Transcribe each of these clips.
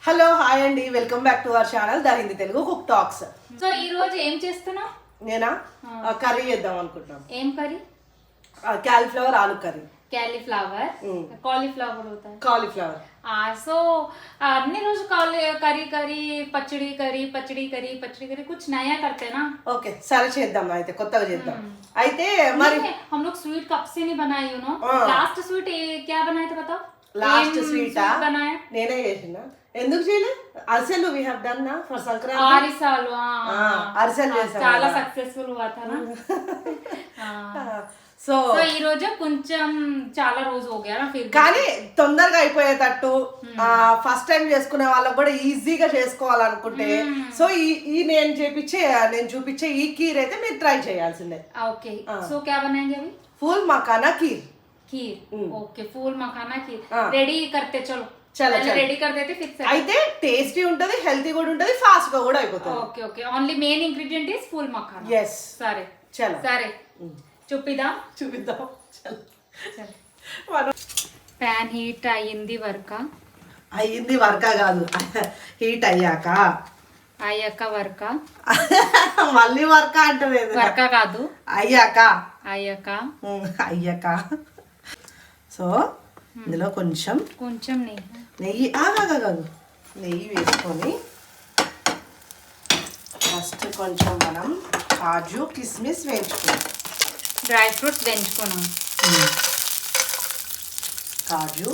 Hello hi అండి, welcome back to our channel the Hindi Telugu cook talks. So ఈ రోజు ఏం చేస్తున్నావు? నేనా కర్రీ చేద్దాం అనుకుంటున్నాను. ఏం కర్రీ? క్యాలీఫ్లవర్ ఆలు కర్రీ. క్యాలీఫ్లవర్ కాలీఫ్లవర్ होता है. కాలీఫ్లవర్. సో అన్ని రోజు కర్రీ కర్రీ పచ్చడి కర్రీ कुछ नया करते हैं ना. ఓకే సరే చేద్దాం, అయితే కొత్తగా చేద్దాం. అయితే మరి हम लोग स्वीट कब से नहीं बनाई यू नो. लास्ट स्वीट क्या बनाए थे बताओ. లాస్ట్ స్వీటా बनाया నేనే చేసిన. ఎందుకు చేయలే? అరిసెలు వి హావ్ డన్ నా ఫర్ సంక్రాంతి. అరిసెలు అరిసెలు చేసాం, చాలా సక్సెస్ఫుల్ हुआ था ना. సో ఈ రోజు కొంచెం చాలా రోజు हो गया ना फिर కానీ తొందరగా అయిపోయేటట్టు ఫస్ట్ టైం చేసుకునే వాళ్ళకి కూడా ఈజీగా చేసుకోవాలనుకుంటే సో ఈ నేను చూపించే ఈ కీర్ అయితే మీరు ట్రై చేయాల్సిందే. ఓకే సో क्या बनाएंगे अभी? ఫూల్ మఖానా కీర్. ఓకే ఫూల్ మఖానా కీర్ రెడీ करते चलो. చలో రెడీ कर देते फिर से. అయితే టేస్టీ ఉంటది, హెల్తీ కూడా ఉంటది, ఫాస్ట్ గా కూడా అయిపోతుంది. Okay okay only main ingredient is ఫూల్ మఖానా. yes సరే చలో సరే చూపిద్దాం. చలో ప్యాన్ హీట్ అయ్యింది అయ్యింది వర్క కాదు, హీట్ అయ్యాక వర్క మళ్ళీ వర్క అంటది. వర్క కాదు అయ్యాక సో ఇందులో కొంచెం నెయ్యి నెయ్యి వేసుకొని ఫస్ట్ కొంచెం మనం కాజు కిస్మిస్ వేయించుకున్నాం, డ్రై ఫ్రూట్స్ వేయించుకున్నాం. కాజు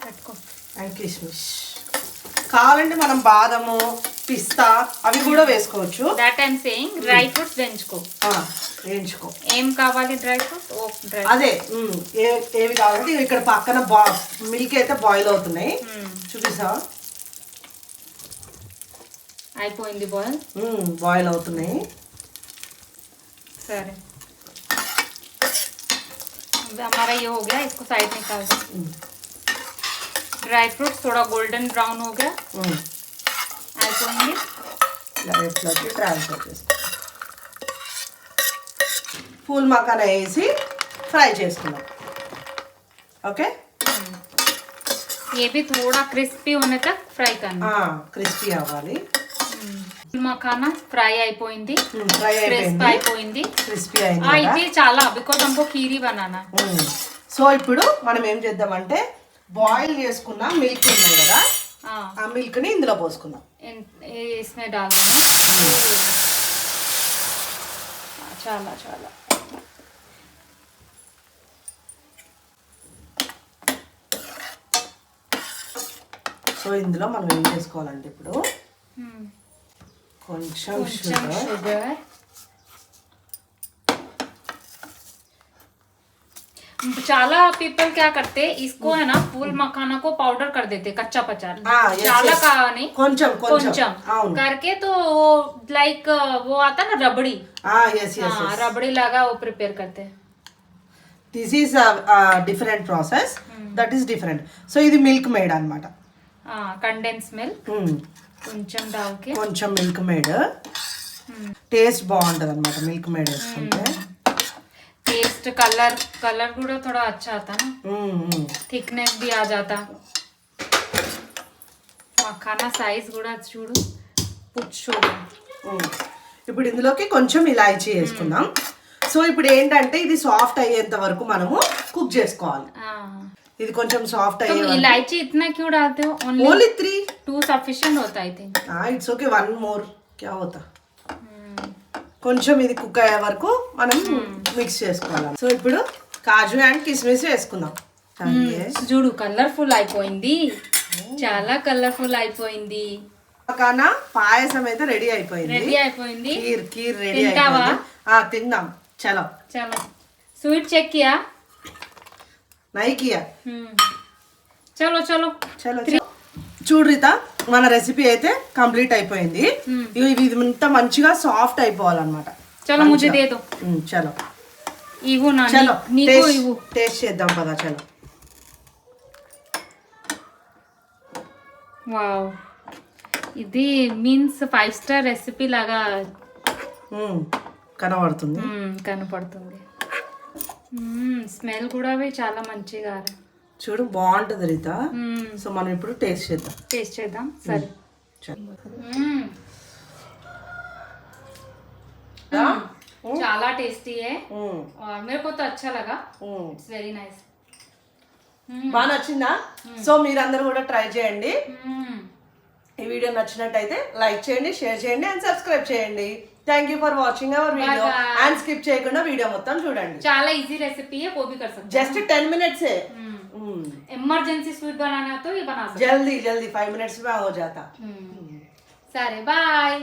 పెట్టుకో అండ్ కిస్మిస్. కావాలంటే మనం బాదము పిస్తా అవి కూడా వేసుకోవచ్చు. That I'm saying dry fruits వేయించుకో. ఏం కావాలి? డ్రై ఫ్రూట్స్ అదే ఏవి కావాలంటే ఇక్కడ పక్కన మిల్క్ అయితే బాయిల్ అవుతున్నాయి, చూపిస్తావా? అయిపోయింది బాయిల్ అవుతున్నాయి. సరే हमारा ये हो गया, इसको साइड निकाल दो. ड्राई फ्रूट्स थोड़ा गोल्डन ब्राउन हो गया. అయిపోయింది. ఇట్లా ట్రాన్స్ఫర్ చేసుకో. ఫూల్ మఖానా వేసి ఫ్రై చేసుకున్నాం. ఓకే ये भी थोड़ा क्रिस्पी होने तक फ्राई करना. క్రిస్పీ అవ్వాలి. మఖానా ఫ్రై అయిపోయింది, క్రిస్పీ అయిపోయింది. క్రిస్పీ అయింది. ఇది చాలా బికాజ్ हमको खीरी बनाना. సో ఇప్పుడు మనం ఏం చేద్దామంటే బాయిల్ చేసుకున్న మిల్క్ ఉన్నాయి కదా, ఆ మిల్క్ ని ఇందులో పోసుకుందాం. इसमें डाल देना. చాలా చాలా సో ఇందులో మనం ఏం చేసుకోవాలంటే ఇప్పుడు కొంచెం షుగర్. చాలా పీపుల్ क्या करते इसको है ना फूल मखाना को पाउडर कर देते कच्चा पचार. చాలా కానీ కొంచెం करके तो वो लाइक वो आता ना रबड़ी. रबड़ी लगा वो प्रिपेयर करते. This is different process, that is different. So ఇది మిల్క్ మేడ్ అన్నమాట. కండెన్స్ మిల్క్ కొంచెం మిల్క్ మేడ్ టేస్ట్ బాగుంటది అన్నమాట. మిల్క్ మేడ్ వేసుకుంటే टेस्ट कलर కూడా थोड़ा अच्छा आता ना, थिकनेस भी आ जाता. మఖానా సైజ్ కూడా చూడు పుచ్చుడు. ఇప్పుడు ఇందులోకి కొంచెం ఇలాచీ వేసుకుందాం. సో ఇప్పుడు ఏంటంటే ఇది సాఫ్ట్ అయ్యేంత వరకు మనము కుక్ చేసుకోవాలి. ఇది కొంచెం సాఫ్ట్ అయ్యే. इलायची इतना क्यों डालते हो? ओनली 3 2 सफिशिएंट होता है आई थिंक. इट्स ओके, 1 मोर क्या होता. కొంచెం ఇది కుక్ అయ్యే వరకు మనం మిక్స్ చేసుకోవాలి. సో ఇప్పుడు కాజు అండ్ కిస్మిస్ వేసుకుందాం. చూడు కలర్ఫుల్ అయిపోయింది, చాలా కలర్ఫుల్ అయిపోయింది. మఖానా పాయసం అయితే రెడీ అయిపోయింది. కీర్ రెడీ అయిపోయింది. తిందాం. చలో స్వీట్ చెక్ కియా? నహీ కియా. చలో చలో చలో చూడు రీత, మన రెసిపీ అయితే కంప్లీట్ అయిపోయింది. ఇది ఇంత మంచిగా సాఫ్ట్ అయిపోవాలన్నమాట. చలో ముझे दे दो. చలో ఇవ్వు నా చలో నీకు ఇవ్వు. టేస్ట్ చేద్దాం పదా. చలో వావ్, ఇది మీన్స్ 5 స్టార్ రెసిపీ లాగా కనపడుతుంది. స్మెల్ కూడా చాలా మంచిగా చూడు బాగుంటుంది రీత. సో మనం ఇప్పుడు టేస్ట్ చేద్దాం. టేస్ట్ చేద్దాం. సరే. చాలా టేస్టీ है और मेरे को तो अच्छा लगा. It's very nice. బాగా నచ్చిందా? సో మీరందరూ కూడా ట్రై చేయండి. ఈ వీడియో నచ్చినట్టయితే లైక్ చేయండి, షేర్ చేయండి అండ్ సబ్స్క్రైబ్ చేయండి. Thank you for watching our video and skip చేయకుండా వీడియో మొత్తం చూడండి. చాలా ఈజీ రెసిపీ है, वो भी कर सकते हैं. जस्ट 10 मिनट्स है. इमरजेंसी स्वीट बनाना है तो ये बना सकते जल्दी 5 मिनट्स में हो जाता. सरे बाय.